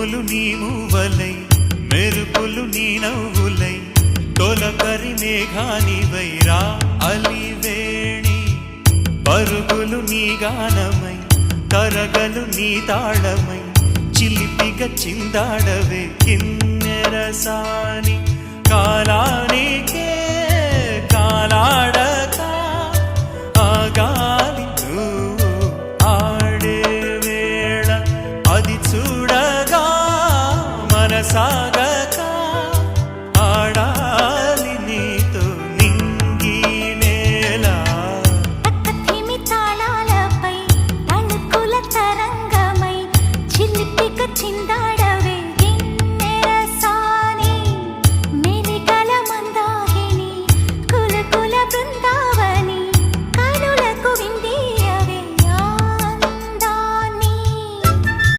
ఉరుములు నీ మూవలై మెరుపులు నీ నవ్వులై తొలకరి మేఘానివై రా అలివేణి పరుగులు నీ గానమై తరగలు నీ తాళమై చిలిపిగా చిందాడవే కిన్నెరసాని కాలానికే కాలాడక ఆగాలి నువ్వు ఆడే వేళ అది చూడగా మనసాగక ఆడాలి నీతో నింగి నేల తక్కతిమి తాళాలపై తణుకుల తరంగమై చిలిపిక చిందా